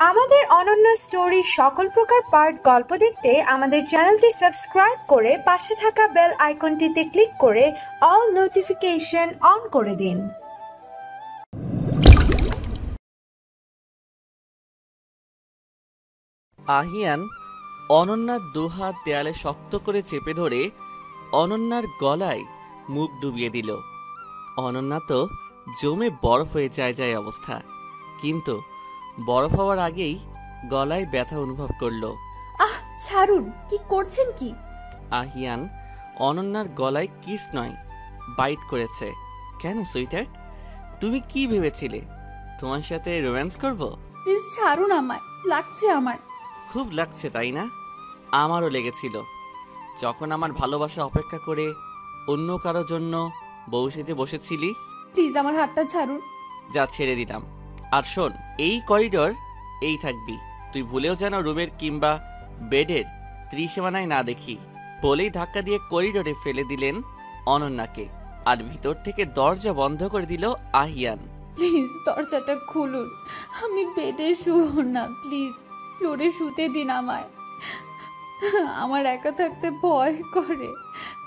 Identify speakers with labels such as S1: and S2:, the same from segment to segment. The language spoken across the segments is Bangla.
S1: আমাদের অনন্য স্টোরি সকল প্রকার পার্ট গল্প দেখতে আমাদের চ্যানেলটি সাবস্ক্রাইব করে পাশে থাকা বেল আইকনটিতে ক্লিক করে অল নোটিফিকেশন অন করে দিন।
S2: আহিয়ান অনন্যার দুহাত দেয়ালে শক্ত করে চেপে ধরে অনন্যার গলায় মুখ ডুবিয়ে দিল। অনন্যা তো জমে বরফ হয়ে যায় অবস্থা, কিন্তু বরফ হওয়ার আগেই গলায় ব্যথা অনুভব করলো।
S3: আহ ছাড়ুন, কি করছেন কি?
S2: আহিয়ান অনন্যার গলায় কিস নয়, বাইট করেছে। কেন সুইটার, তুমি কি ভেবেছিলে তোমার সাথে রোম্যান্স করব?
S3: প্লিজ ছাড়ুন, আমায় লাগছে। আমার
S2: খুব লাগছে তাই না? আমারও লেগেছিল যখন আমার ভালোবাসা অপেক্ষা করে অন্য কারো জন্য বউ সেজে বসেছিলি।
S3: প্লিজ আমার হাতটা ছাড়ুন।
S2: যা, ছেড়ে দিলাম। আর শোন, এই করিডোর এই থাকবি, তুই ভুলেও যেন রুমের কিংবা বেডের ত্রিসীমানায় না দেখি। বলেই ধাক্কা দিয়ে করিডোরে ফেলে দিলেন অনন্যাকে, আর ভিতর থেকে দরজা বন্ধ করে দিল আহিয়ান।
S3: প্লিজ দরজাটা খুলুন, আমি বেডে শুবো না। প্লিজ ফ্লোরে শুতে দিন আমায়। আমার একা থাকতে ভয় করে,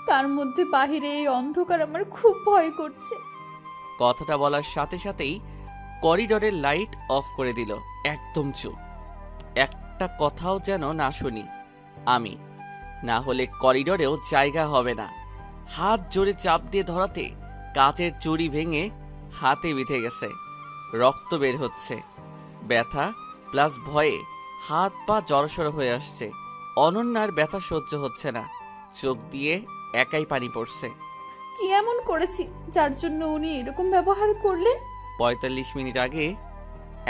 S3: তার মধ্যে বাহিরে এই অন্ধকার আমার খুব ভয় করছে।
S2: কথাটা বলার সাথে সাথেই করিডোরের লাইট অফ করে দিল। একদম চুপ, একটা কথাও যেন না শুনি আমি, না হলে করিডোরেও জায়গা হবে না। হাত জোরে চাপ দিয়ে ধরাতে কাচের চুড়ি ভেঙে হাতে বিঁধে গেছে, রক্ত বের হচ্ছে। ব্যথা প্লাস ভয়ে হাত পা জড়সড় হয়ে আসছে। অনন্যার ব্যথা সহ্য হচ্ছে না, চোখ দিয়ে একাই পানি পড়ছে।
S3: কি এমন করেছি যার জন্য উনি এরকম ব্যবহার করলেন?
S2: ৪৫ মিনিট আগে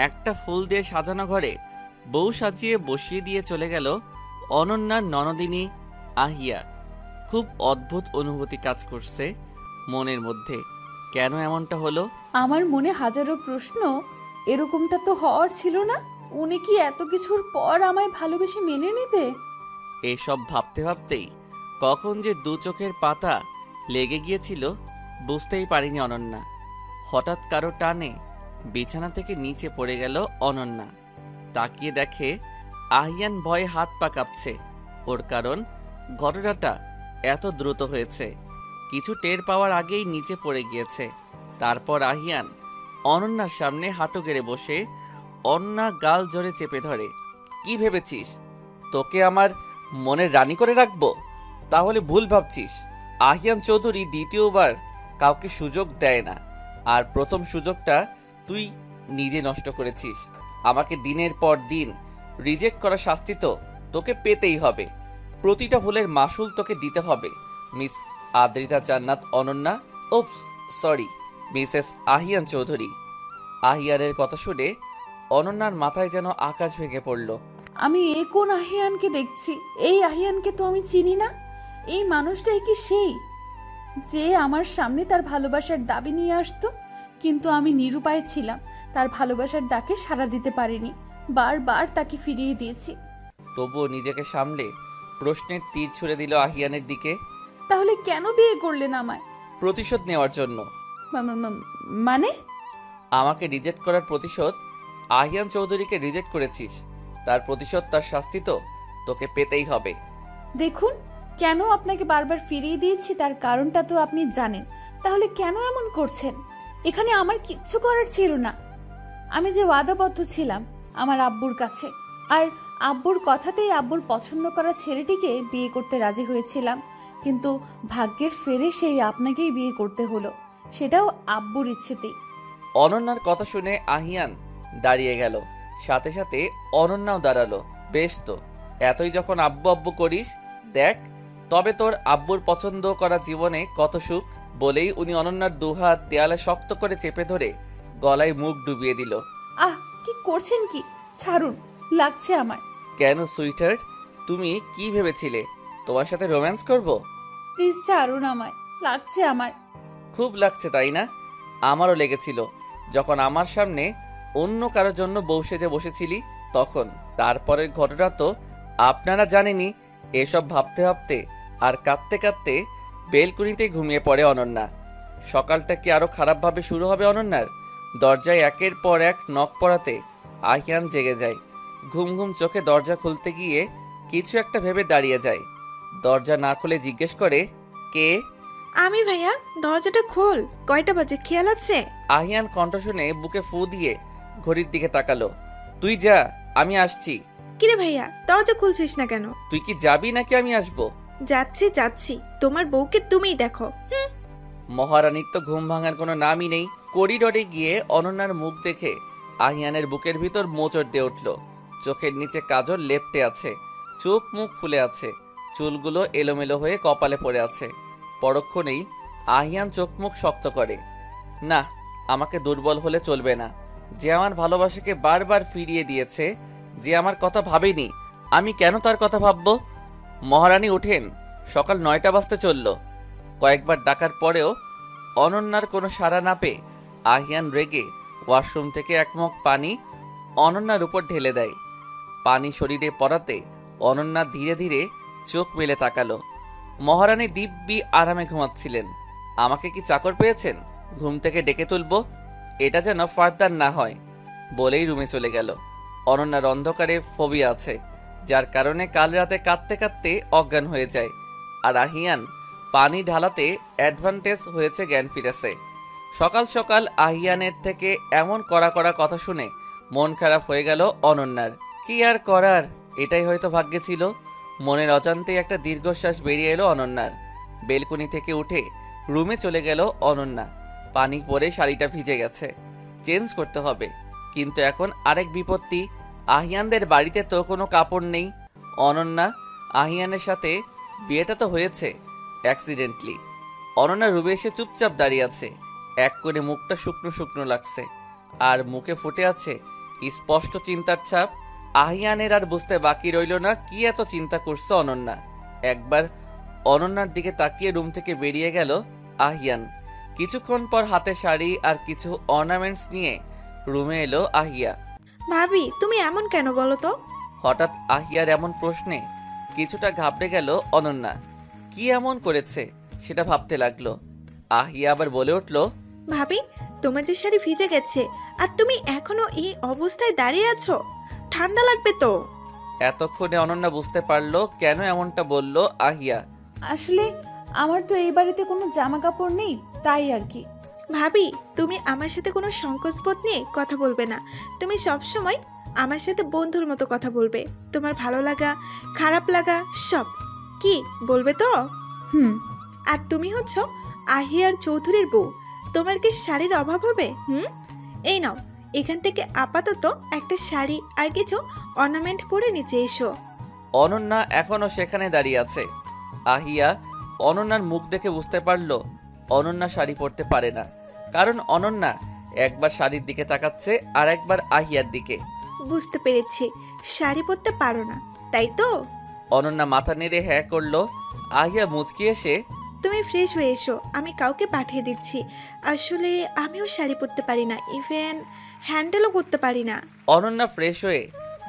S2: একটা ফুল দিয়ে সাজানো ঘরে বউ সাজিয়ে বসিয়ে দিয়ে চলে গেল অনন্যার ননদিনী আহিয়া। খুব অদ্ভুত অনুভূতি কাজ করছে মনের মধ্যে। কেন এমনটা হলো?
S3: আমার মনে হাজারো প্রশ্ন। এরকমটা তো হওয়ার ছিল না। উনি কি এত কিছুর পর আমায় ভালোবেসে মেনে নেবে?
S2: এসব ভাবতে ভাবতেই কখন যে দু চোখের পাতা লেগে গিয়েছিল বুঝতেই পারিনি অনন্যা। হঠাৎ কারো টানে বিছানা থেকে নিচে পড়ে গেল অনন্যা। তাকিয়ে দেখে আহিয়ান ভয়ে হাত পা কাঁপছে। ওর কারণ ঘটনাটা এত দ্রুত হয়েছে, কিছু টের পাওয়ার আগেই নিচে পড়ে গিয়েছে। তারপর আহিয়ান অনন্যার সামনে হাঁটু গেড়ে বসে অন্যা গাল জোরে চেপে ধরে। কি ভেবেছিস তোকে আমার মনের রানী করে রাখবো? তাহলে ভুল ভাবছিস। আহিয়ান চৌধুরী দ্বিতীয়বার কাউকে সুযোগ দেয় না, আর প্রথম সুযোগটা তুই নিজে নষ্ট করেছিস। আমাকে দিনের পর দিন রিজেক্ট করা শাস্তি তো তোকে পেতেই হবে। প্রতিটা ভুলের মাসুল তোকে দিতে হবে। Miss Adrita Jannat Ananya, oops sorry, Mrs Ahiyan Chowdhury. আহিয়ানের কথা শুনে অনন্যার মাথায় যেন আকাশ ভেঙে পড়ল।
S3: আমি এ কোন আহিয়ানকে দেখছি? এই আহিয়ানকে তো আমি চিনি না। এই মানুষটাই কি সেই যে আমার সামনে তার ভালোবাসার দাবি নিয়ে আসতো? কিন্তু আমি নিরুপায় ছিলাম, তার ভালোবাসার ডাকে সাড়া দিতে পারিনি। বারবার তাকে ফিরিয়ে দিয়েছি।
S2: তবুও নিজেকে সামলে প্রশ্নের তীর ছুড়ে দিল আহিয়ানের দিকে।
S3: তাহলে কেন বিয়ে করলেন আমায়?
S2: প্রতিশোধ নেওয়ার জন্য।
S3: মানে?
S2: আমাকে রিজেক্ট করার প্রতিশোধ। আহিয়ান চৌধুরীকে রিজেক্ট করেছিস, তার প্রতিশোধ, তার শাস্তি তো তোকে পেতেই হবে।
S3: দেখুন, কেন আপনাকে বারবার ফিরিয়ে দিয়েছি তার কারণটা তো আপনি জানেন। তাহলে কেন এমন করছেন? এখানে আমার কিচ্ছু করার ছিল না। আমি যে ওয়াদাবদ্ধ ছিলাম আমার আব্বুর কাছে, আর আব্বুর কথাতেই আব্বুর পছন্দ করা ছেলেটিকে বিয়ে করতে রাজি হয়েছিলাম। কিন্তু ভাগ্যের ফেরে সেই আপনাকেই বিয়ে করতে হলো, সেটাও আব্বুর ইচ্ছেতেই।
S2: অনন্যার কথা শুনে আহিয়ান দাঁড়িয়ে গেল, সাথে সাথে অনন্যাও দাঁড়ালো। বেশ তো, এতই যখন আব্বু আব্বু করিস, দেখ তবে তোর আব্বুর পছন্দ করা জীবনে কত সুখ। বলেই উনি অনন্যার দুহাত দেয়ালে শক্ত করে চেপে ধরে গলায় মুখ ডুবিয়ে দিল।
S3: আহ, কি করছেন কি? ছাড়ুন, লাগছে আমার।
S2: কেন সুইটার, তুমি কি ভেবেছিলে তোমার সাথে রোম্যান্স করব?
S3: প্লিজ ছাড়ুন আমায়, লাগছে আমার।
S2: খুব লাগছে তাই না? আমারও লেগেছিল যখন আমার সামনে অন্য কারোর জন্য বউ সেজে বসেছিলি তখন। তারপরের ঘটনা তো আপনারা জানেনই। এসব ভাবতে ভাবতে আর কাঁদতে কাঁদতে বেলকুনিতে ঘুমিয়ে পড়ে অনন্যা। সকালটা কি আরো খারাপভাবে শুরু হবে অনন্যার? দরজায় একের পর এক নক পড়াতে আহিয়ান জেগে যায়। ঘুম ঘুম চোখে দরজা খুলতে গিয়ে কিছু একটা ভেবে দাঁড়িয়ে যায়। দরজা না খুলে জিজ্ঞেস করে, কে?
S4: আমি ভাইয়া, দরজাটা খোল। কয়টা বাজে খেয়াল আছে?
S2: আহিয়ান কণ্ঠ শুনে বুকে ফু দিয়ে ঘড়ির দিকে তাকালো। তুই যা, আমি আসছি।
S4: কিরে ভাইয়া, দরজা খুলছিস না কেন?
S2: তুই কি যাবি নাকি আমি আসবো?
S4: যাচ্ছি, তোমার বউকে তুমিই দেখো।
S2: মহারানীর তো ঘুম ভাঙার কোনো নামই নেই। করিডোরে গিয়ে অনন্যার মুখ দেখে আহিয়ানের বুকের ভিতর মোচড় দিয়ে উঠল। চোখের নিচে কাজল লেপ্টে আছে, চোখ মুখ ফুলে আছে, চুলগুলো এলোমেলো হয়ে কপালে পড়ে আছে। পরক্ষণেই আহিয়ান চোখ মুখ শক্ত করে। না, আমাকে দুর্বল হলে চলবে না। যে আমার ভালোবাসাকে বারবার ফিরিয়ে দিয়েছে, যে আমার কথা ভাবেনি, আমি কেন তার কথা ভাববো? মহারানী ওঠেন, সকাল 9টা বাজতে চলল। কয়েকবার ডাকার পরেও অনন্যার কোনো সাড়া না পেয়ে আহিয়ান রেগে ওয়াশরুম থেকে এক মগ পানি অনন্যার উপর ঢেলে দেয়। পানি শরীরে পড়াতে অনন্যা ধীরে ধীরে চোখ মেলে তাকালো। মহারানী দিব্যি আরামে ঘুমাচ্ছিলেন। আমাকে কি চাকর পেয়েছেন? ঘুম থেকে ডেকে তুলবো? এটা যেন ফার্দার না হয় বলেই রুমে চলে গেল। অনন্যার অন্ধকারে ফোবিয়া আছে, যার কারণে কাল রাতে কাঁদতে কাঁদতে অজ্ঞান হয়ে যায়। আর আহিয়ান পানি ঢালাতে অ্যাডভান্টেজ হয়েছে, জ্ঞান ফিরেছে। সকাল সকাল আহিয়ানের থেকে এমন কড়া কড়া কথা শুনে মন খারাপ হয়ে গেল অনন্যার। কি আর করার, এটাই হয়তো ভাগ্যে ছিল। মনের অজান্তে একটা দীর্ঘশ্বাস বেরিয়ে এলো অনন্যার। বেলকনি থেকে উঠে রুমে চলে গেল অনন্যা। পানি পরে শাড়িটা ভিজে গেছে, চেঞ্জ করতে হবে। কিন্তু এখন আরেক বিপত্তি, আহিয়ানদের বাড়িতে তো কোনো কাপড় নেই। অনন্যা আহিয়ানের সাথে বিয়েটা তো হয়েছে অ্যাক্সিডেন্টলি। অনন্যা রুমে এসে চুপচাপ দাঁড়িয়ে আছে। এক করে মুখটা শুকনো শুকনো লাগছে, আর মুখে ফুটে আছে স্পষ্ট চিন্তার ছাপ। আহিয়ানের আর বুঝতে বাকি রইল না কি এত চিন্তা করছে অনন্যা। একবার অনন্যার দিকে তাকিয়ে রুম থেকে বেরিয়ে গেল আহিয়ান। কিছুক্ষণ পর হাতে শাড়ি আর কিছু অর্নামেন্টস নিয়ে রুমে এলো আহিয়া।
S4: ভাবি, তুমি এমন কেন বলো তো?
S2: হঠাৎ আহিয়ার এমন প্রশ্নে কিছুটা ঘাবড়ে গেল অনন্যা। কি এমন করেছে সেটা ভাবতে লাগলো। আহিয়া আবার বলে উঠল,
S4: ভাবি, তোমার যে শাড়ি ভিজে গেছে আর তুমি এখনো এই অবস্থায় দাঁড়িয়ে আছো, ঠান্ডা লাগবে তো।
S2: এতক্ষণে অনন্যা বুঝতে পারলো কেন এমনটা বলল আহিয়া।
S3: আসলে আমার তো এই বাড়িতে কোনো জামা কাপড় নেই, তাই আর কি।
S4: ভাবি, তুমি আমার সাথে কোনো সংকোচবোধ নিয়ে কথা বলবে না। তুমি সবসময় আমার সাথে বন্ধুর মতো কথা বলবে। তোমার ভালো লাগা, খারাপ লাগা সব কি বলবে তো। আর তুমি হচ্ছ আহিয়ার চৌধুরীর বউ, তোমার কি শাড়ির অভাব হবে? এই নাও, এখান থেকে আপাতত একটা শাড়ি আর কিছু অর্নামেন্ট পরে নিচে এসো।
S2: অনন্যা এখনো সেখানে দাঁড়িয়ে আছে। আহিয়া অনন্যার মুখ দেখে বুঝতে পারলো অনন্যা শাড়ি পরতে পারে না, কারণ অনন্যা একবার শাড়ির দিকে তাকাচ্ছে আর একবার আহিয়ার দিকে।
S4: বুঝতে পেরেছি, শাড়ি পরতে পারো না, তাই তো?
S2: অনন্যা মাথা নেড়ে হ্যাঁ করলো। আহিয়া মুচকি এসে,
S4: তুমি ফ্রেশ হয়ে এসো, আমি কাউকে পাঠিয়ে দিচ্ছি। আসলে আমিও শাড়ি পরতে পারি না, ইভেন হ্যান্ডেলও করতে পারি না।
S2: অনন্যা ফ্রেশ হয়ে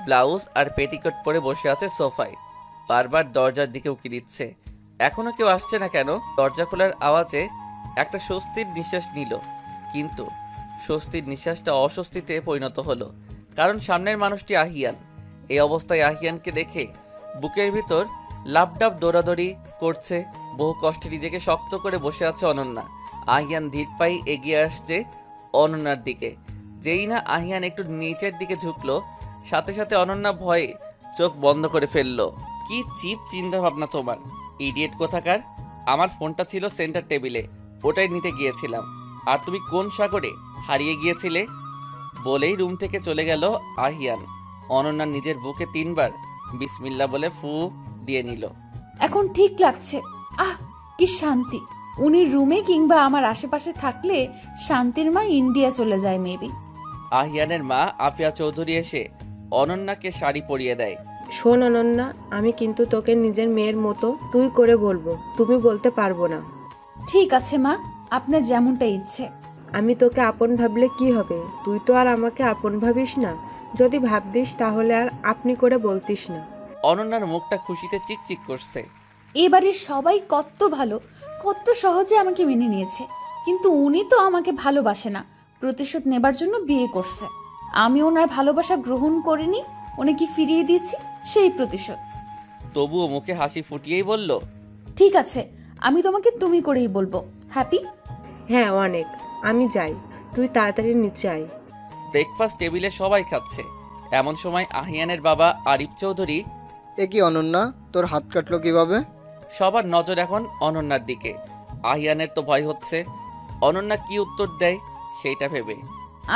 S2: ব্লাউজ আর পেটিকোট পরে বসে আছে সোফায়। বারবার দরজার দিকে উকি দিচ্ছে, এখনো কেউ আসছে না কেন। দরজা খোলার আওয়াজে একটা স্বস্তির নিঃশ্বাস নিল, কিন্তু স্বস্তির নিঃশ্বাসটা অস্বস্তিতে পরিণত হলো, কারণ সামনের মানুষটি আহিয়ান। এই অবস্থায় আহিয়ানকে দেখে বুকের ভিতর লাপডাপ দৌড়াদৌড়ি করছে। বহু কষ্টে নিজেকে শক্ত করে বসে আছে অনন্যা। আহিয়ান ধীর পায়ে এগিয়ে আসছে অনন্যার দিকে। যেই না আহিয়ান একটু নিচের দিকে ঝুঁকলো, সাথে সাথে অনন্যা ভয়ে চোখ বন্ধ করে ফেললো। কি চিপ চিন্তা ভাবনা তোমার, ইডিয়েট কোথাকার! আমার ফোনটা ছিল সেন্টার টেবিলে, ওটাই নিতে গিয়েছিলাম। আর তুমি কোন সাগরে হারিয়ে গিয়েছিলে? বলেই রুম থেকে চলে গেল আহিয়ান। অনন্যা নিজের বুকে 3বার বিসমিল্লাহ বলে ফু দিয়ে নিল।
S3: এখন ঠিক লাগছে। আহ, কি শান্তি! উনি রুমে কিংবা আমার আশেপাশে থাকলে শান্তির মা ইন্ডিয়া চলে যায় মেবি।
S2: আহিয়ানের মা আফিয়া চৌধুরী এসে অনন্যাকে শাড়ি পরিয়ে দেয়।
S5: শোন অনন্যা, আমি কিন্তু তোকে নিজের মেয়ের মতো তুই করে বলবো, তুমি বলতে পারবো না।
S3: ঠিক আছে মা, আপনার যেমনটা ইচ্ছে।
S5: আমি তোকে আপন ভাবলে কি হবে? তুই তো আর আমাকে আপন ভাবিস না। যদি ভাবতিস তাহলে আর আপনি করে বলতিস না।
S2: অনন্যার মুখটা খুশিতে চিকচিক করছে।
S3: এবারে সবাই কত ভালো, কত সহজে আমাকে মেনে নিয়েছে। কিন্তু উনি তো আমাকে ভালোবাসে না, প্রতিশোধ নেবার জন্য বিয়ে করছে। আমি ওনার ভালোবাসা গ্রহণ করিনি, ওনাকে ফিরিয়ে দিয়েছি, সেই প্রতিশোধ।
S2: তবুও মুখে হাসি ফুটিয়েই বলল,
S3: ঠিক আছে, আমি তোমাকে তুমি করেই বলবো। হ্যাপি?
S5: হ্যাঁ অনেক। আমি যাই, তুই তাড়াতাড়ি নিচে আয়।
S2: ব্রেকফাস্ট টেবিলে সবাই খাচ্ছে। এমন সময় আহিয়ানের বাবা আরিফ চৌধুরী।
S6: এ কি অনন্যা, তোর হাত কাটলো কিভাবে?
S2: সবার নজর এখন অনন্যার দিকে। আহিয়ানের তো ভয় হচ্ছে অনন্যা কি উত্তর দেয় সেইটা ভেবে।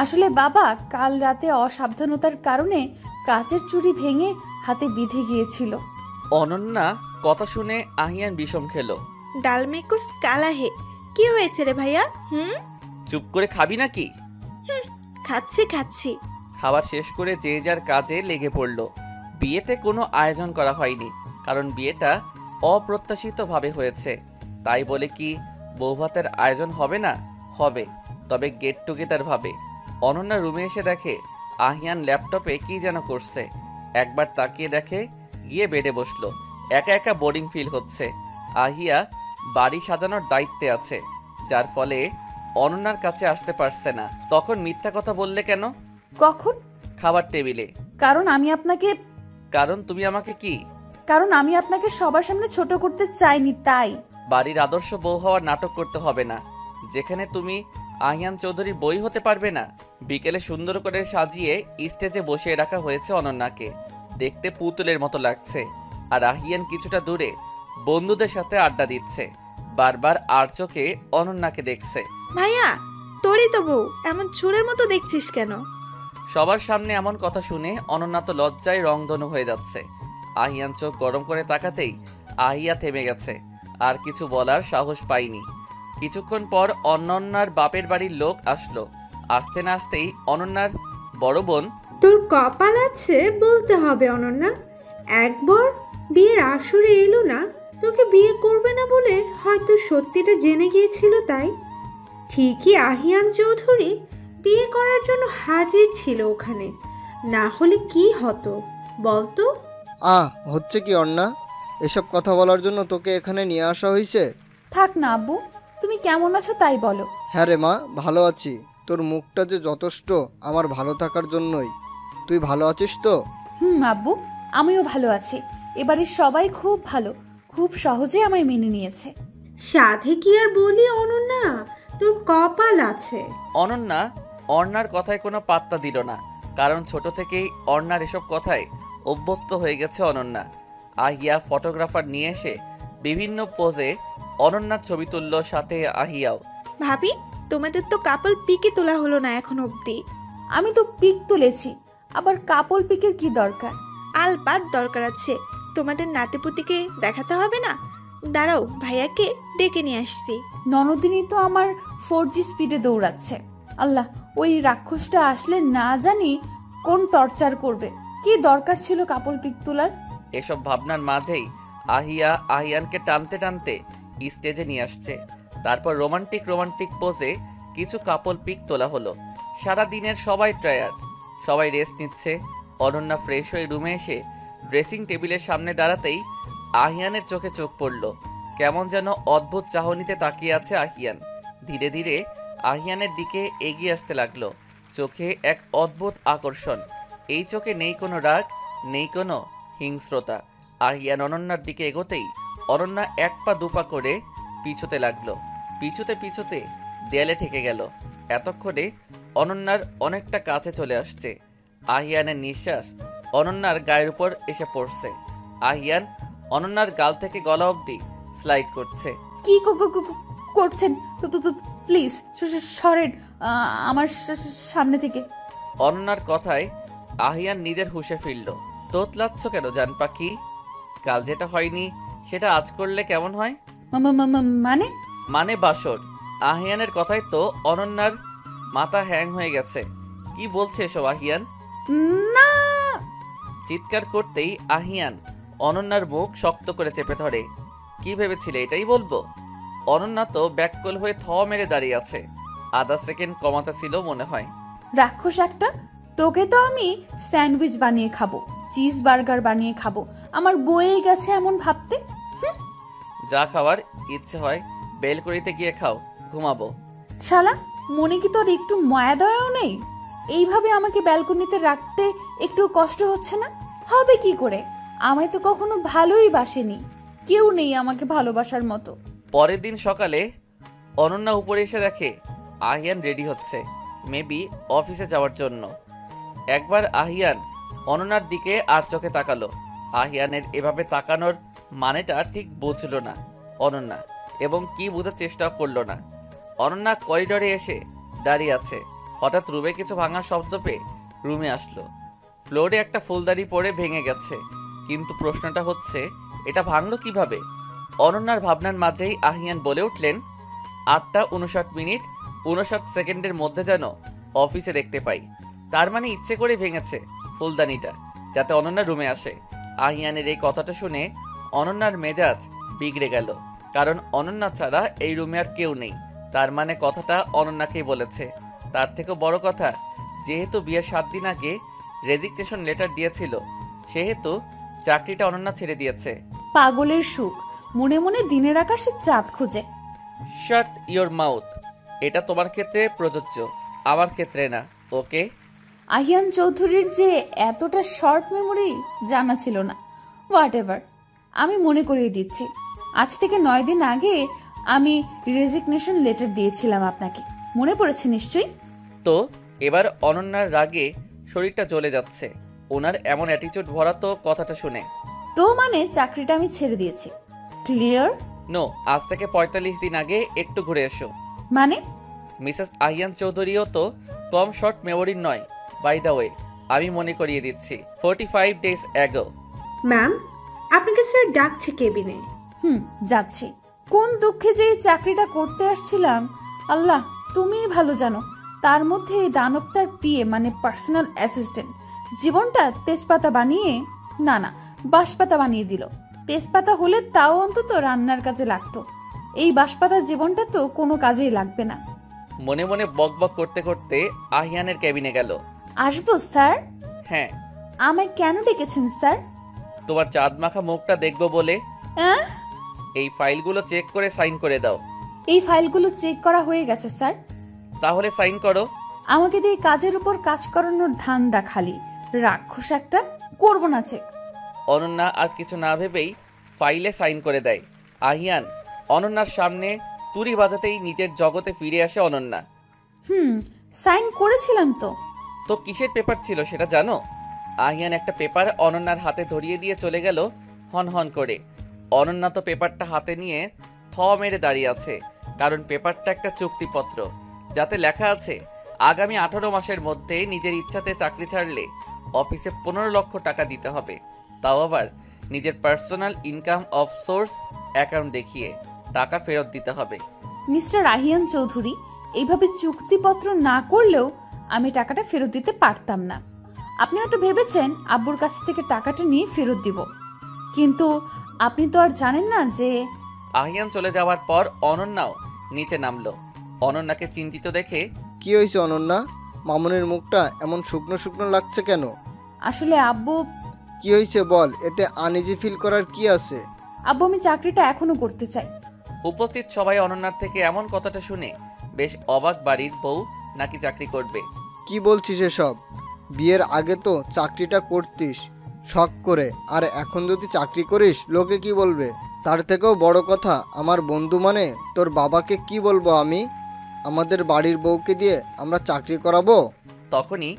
S3: আসলে বাবা, কাল রাতে অসাবধানতার কারণে কাচের চুড়ি ভেঙে হাতে বিঁধে গিয়েছিল।
S2: অনন্যা কথা শুনে আহিয়ান বিষম খেলো।
S4: ডালমেকুস কালা হে, কি হয়েছে রে ভাইয়া?
S2: চুপ করে খাবি নাকি?
S4: খাচ্ছি খাচ্ছি।
S2: খাবার শেষ করে যে যার কাজে লেগে পড়ল। বিয়েতে কোনো আয়োজন করা হয়নি, কারণ বিয়েটা অপ্রত্যাশিতভাবে হয়েছে। তাই বলে কি বৌভাতের আয়োজন হবে না? হবে, তবে গেট টুগেদার ভাবে। অনন্যা রুমে এসে দেখে আহিয়ান ল্যাপটপে কি যেন করছে। একবার তাকিয়ে দেখে, গিয়ে বেডে বসলো। একা একা বোরিং ফিল হচ্ছে। আহিয়া বাড়ি সাজানোর দায়িত্বে আছে, যার ফলে অনন্যার কাছে আসতে পারছে না। তখন মিথ্যা কথা বললে কেন?
S3: কখন?
S2: খাবার টেবিলে।
S3: কারণ আমি আপনাকে
S2: কারণ তুমি আমাকে কি?
S3: কারণ আমি আপনাকে সবার সামনে ছোট করতে চাইনি, তাই।
S2: বাড়ির আদর্শ বউ হওয়ার নাটক করতে হবে না, যেখানে তুমি আহিয়ান চৌধুরীর বই হতে পারবে না। বিকেলে সুন্দর করে সাজিয়ে স্টেজে বসিয়ে রাখা হয়েছে অনন্যাকে। দেখতে পুতুলের মতো লাগছে। আর আহিয়ান কিছুটা দূরে বন্ধুদের সাথে আড্ডা দিচ্ছে। বারবার আর চোখে অনন্যাকে দেখছে।
S4: ভাইয়া, তোরই তো বউ, এমন চুরের মতো দেখছিস কেন?
S2: সবার সামনে এমন কথা শুনে অনন্যা তো লজ্জায় রংধনু হয়ে যাচ্ছে। আহিয়ান চোখ গরম করে তাকাতেই আহিয়া থেমে গেছে, আর কিছু বলার সাহস পায়নি। কিছুক্ষণ পর অনন্যার বাপের বাড়ির লোক আসলো। আসতে না আসতেই অনন্যার বড় বোন,
S1: তোর কপাল আছে বলতে হবে অনন্যা, একবার বিয়ের আসরে এলো না, তোকে বিয়ে করবে না বলে হয়তো সত্যিটা জেনে গিয়েছিল। তাই ঠিকই আহিয়ান চৌধুরী বিয়ে করার জন্য হাজির ছিল ওখানে, না হলে কি হতো বলতো?
S6: হচ্ছে কি অন্না, এসব কথা বলার জন্য তোকে এখানে নিয়ে আসা হয়েছে?
S3: থাক না আব্বু, তুমি কেমন আছো তাই বলো।
S6: হ্যাঁ রে মা, ভালো আছি। তোর মুখটা যে যথেষ্ট আমার ভালো থাকার জন্যই। তুই ভালো আছিস তো?
S3: আব্বু, আমিও ভালো আছি। এবারে সবাই খুব ভালো, খুব সহজে আমায় মেনে নিয়েছে।
S1: সাধে কি আর বলি অনন্যা, তোর কপাল আছে।
S2: অনন্যা অর্ণার কথায় কোনো পাত্তা দিল না, কারণ ছোট থেকেই অর্ণার এসব কথায় অভ্যস্ত হয়ে গেছে অনন্যা। আহিয়া ফটোগ্রাফার নিয়ে এসে বিভিন্ন পোজে অনন্যার ছবি তুলল, সাথে আহিয়াও।
S4: ভাবি, তোমাদের তো কাপল পিকই তোলা হলো না এখন অবধি।
S3: আমি তো পিক তুলেছি, আবার কাপল পিকের কি দরকার?
S4: আলবাত দরকার আছে, তোমাদের নাতিপুতিকে দেখাতে হবে না? দাঁড়াও, ভাইয়াকে ডেকে নিয়ে আসছি।
S3: ননদিনী তো আমার 4G স্পিডে দৌড়াচ্ছে। আল্লাহ, ওই রাক্ষসটা আসলে না জানি কোন টর্চার করবে। কি দরকার ছিল কাপল পিক তোলার?
S2: এসব ভাবনার মাঝেই আহিয়া আহিয়ানকে টানতে টানতে স্টেজে নিয়ে আসছে। তারপর রোমান্টিক পোজে কিছু কাপল পিক তোলা হলো। সারা দিনের সবাই টায়ার্ড, সবাই রেস্ট নিচ্ছে। অনন্যা ফ্রেশ হয়ে রুমে এসে ড্রেসিং টেবিলের সামনে দাঁড়াতেই আহিয়ানের চোখে চোখ পড়ল। কেমন যেন অদ্ভুত চাহনিতে তাকিয়ে আছে আহিয়ান। ধীরে ধীরে আহিয়ানের দিকে এগিয়ে আসতে লাগলো, চোখে এক অদ্ভুত আকর্ষণ। এই চোখে নেই কোনো রাগ, নেই কোনো হিংস্রতা। আহিয়ান অনন্যার দিকে এগোতেই অনন্যা এক পা দুপা করে পিছুতে লাগলো। পিছুতে দেয়ালে ঠেকে গেল। এতক্ষণে অনন্যার অনেকটা কাছে চলে আসছে। আহিয়ানের নিঃশ্বাস অনন্যার গায়ের উপর এসে পড়ছে। আহিয়ান অনন্যার গাল থেকে গলা অবধি স্লাইড করছে।
S3: কি করছেন? প্লিজ সরেন আমার সামনে থেকে।
S2: অনন্যার কথায় আহিয়ান নিজের হুঁশে ফিরল। তোতলাচ্ছ কেন জান পাখি? কাল যেটা হয়নি সেটা আজ করলে কেমন হয়?
S3: মানে
S2: বাসর। আহিয়ানের কথায় তো অনন্যার মাথা হ্যাং হয়ে গেছে। কি বলছে এসব আহিয়ান?
S3: না!
S2: চিৎকার করতেই আহিয়ান অনন্যার মুখ শক্ত করে চেপে ধরে। কি ভেবেছিলে এটাই বলবো? অনন্যা তো ব্যাককল হয়ে থ মেরে দাঁড়িয়ে আছে। আধা সেকেন্ড কমাতে ছিল মনে হয়।
S3: রাক্ষস একটা, তোকে তো আমি স্যান্ডউইচ বানিয়ে খাবো, চিজ বার্গার বানিয়ে খাবো। আমার বয়ে গেছে এমন ভাবতে।
S2: যা খাওয়ার ইচ্ছে হয় বেলকনিতে গিয়ে খাও, ঘুমাবো।
S3: শালা, মনে কি তোর একটু মায়া দয়াও নেই? এইভাবে আমাকে ব্যালকনিতে রাখতে একটু কষ্ট হচ্ছে না? হবে কি করে? আমায় তো কখনো ভালোই বাসেনি, কেউ নেই আমাকে ভালোবাসার মতো।
S2: পরের দিন সকালে অনন্যা উপরে এসে দেখে আহিয়ান রেডি হচ্ছে, মেবি অফিসে যাওয়ার জন্য। একবার আহিয়ান অনন্যার দিকে আর চোখে তাকালো। আহিয়ানের এভাবে তাকানোর মানেটা ঠিক বুঝলো না অনন্যা, এবং কি বোঝার চেষ্টাও করলো না। অনন্যা করিডোরে এসে দাঁড়িয়ে আছে। হঠাৎ রুমে কিছু ভাঙার শব্দ পেয়ে রুমে আসলো। ফ্লোরে একটা ফুলদানি পড়ে ভেঙে গেছে, কিন্তু প্রশ্নটা হচ্ছে এটা ভাঙলো কিভাবে? অনন্যার ভাবনার মাঝেই আহিয়ান বলে উঠলেন, 8:59:59 মধ্যে যেন অফিসে দেখতে পাই। তার মানে ইচ্ছে করে ভেঙেছে ফুলদানিটা, যাতে অনন্যা রুমে আসে। আহিয়ানের এই কথাটা শুনে অনন্যার মেজাজ বিগড়ে গেল, কারণ অনন্যা ছাড়া এই রুমে আর কেউ নেই। তার মানে কথাটা অনন্যাকেই বলেছে। তার থেকেও বড় কথা, যেহেতু বিয়ের 7 দিন আগে রেজিগনেশন লেটার দিয়েছিল, সেহেতু চাকরিটা অনন্যা ছেড়ে দিয়েছে।
S3: পাগলের সুখ, মনে মনে দিনের আকাশে চাঁদ খোঁজে।
S2: শাট ইওর মাউথ। এটা তোমার ক্ষেত্রে প্রযোজ্য, আমার ক্ষেত্রে না, ওকে?
S3: আহিয়ান চৌধুরীর যে এতটা শর্ট মেমোরি জানা ছিল না। হোয়াট এভার, আমি মনে করিয়ে দিচ্ছি, আজ থেকে 9 দিন আগে আমি রেজিগনেশন লেটার দিয়েছিলাম আপনাকে, মনে পড়েছে নিশ্চয়ই?
S2: তো এবার অনন্যার রাগে শরীরটা জ্বলে যাচ্ছে ওনার এমন অ্যাটিটিউড ভরা তো কথাটা শুনে।
S3: তো মানে চাকরিটা আমি ছেড়ে দিয়েছি, ক্লিয়ার?
S2: নো, আজ থেকে 45 দিন আগে একটু ঘুরে এসো।
S3: মানে?
S2: মিসেস আহিয়ান চৌধুরীও তো কম শর্ট মেমোরির নয়। বাই দ্য ওয়ে, আমি মনে করিয়ে দিচ্ছি, 45 days ago।
S1: ম্যাম, আপনাকে স্যার ডাকছে কেবিনে।
S3: যাচ্ছি। কোন দুঃখে যে এই চাকরিটা করতে আসছিলাম আল্লাহ তুমিই ভালো জানো। তার মধ্যে এই দানবটার পিএ মানে পার্সোনাল অ্যাসিস্ট্যান্ট জীবনটা তেজপাতা বানিয়ে, না বাঁশপাতা বানিয়ে দিল। তেজপাতা হলে তাও অন্তত রান্নার কাজে লাগতো, এই বাঁশপাতা জীবনটা তো কোনো কাজেই লাগবে না।
S2: মনে মনে বকবক করতে করতে আহিয়ানের কেবিনে গেল।
S3: আসবো স্যার?
S2: হ্যাঁ।
S3: আমায় কেন ডেকেছেন স্যার?
S2: তোমার চাঁদ মাখা মুখটা দেখবো বলে।
S3: অ্যাঁ?
S2: এই ফাইলগুলো চেক করে সাইন করে দাও।
S3: এই ফাইলগুলো চেক করা হয়ে গেছে স্যার।
S2: তাহলে সাইন করো।
S3: আমাকে দিয়ে কাজের উপর কাজ করানোর ধান্দা খালি, রাক্ষস একটা, করব না চেক।
S2: অনন্যা আর কিছু না ভেবেই ফাইলে সাইন করে দেয়। আহিয়ান অনন্যার সামনে তুড়ি বাজাতেই নিজের জগতে ফিরে আসে অনন্যা।
S3: সাইন করেছিলাম তো।
S2: তো কিসের পেপার ছিল সেটা জানো? আহিয়ান একটা পেপার অনন্যার হাতে ধরিয়ে দিয়ে চলে গেল হন হন করে। অনন্যা তো পেপারটা হাতে নিয়ে থ মেরে দাঁড়িয়ে আছে, কারণ পেপারটা একটা চুক্তিপত্র, যাতে লেখা আছে আগামী 18 মাসের মধ্যে নিজের ইচ্ছাতে চাকরি ছাড়লে অফিসে 15 লক্ষ টাকা দিতে হবে, তাও আবার নিজের personal income of swords account দেখিয়ে টাকা ফেরত দিতে হবে।
S3: মিস্টার আহিয়ান চৌধুরী, এইভাবে চুক্তিপত্র না করলেও আমি টাকাটা ফেরত দিতে পারতাম না। আপনি হয়তো ভেবেছেন আব্বুর কাছ থেকে টাকাটা নিয়ে ফেরত দিব, কিন্তু আপনি তো আর জানেন না যে।
S2: আহিয়ান চলে যাওয়ার পর অনন্যাও নিচে নামলো। অনন্যাকে চিন্তিত দেখে,
S6: কি হয়েছে অনন্যা? মামুনের মুখটা এমন শুকনো শুকনো লাগছে কেন?
S3: আসলে আব্বু।
S6: কি হয়েছে বল, এতে আনইজি ফিল করার কি আছে?
S3: আব্বু, আমি চাকরিটা এখনো করতে চাই।
S2: উপস্থিত সবাই অনন্যার থেকে এমন কথাটা শুনে বেশ অবাক। বাড়ির বউ নাকি চাকরি করবে?
S6: কি বলছিস এসব? বিয়ের আগে তো চাকরিটা করতিস শখ করে, আর এখন যদি চাকরি করিস লোকে কি বলবে? তার থেকেও বড় কথা, আমার বন্ধু মানে তোর বাবাকে কি বলবো আমি? আমাদের বাড়ির বউকে দিয়ে আমরা চাকরি করাবো?
S2: তখনই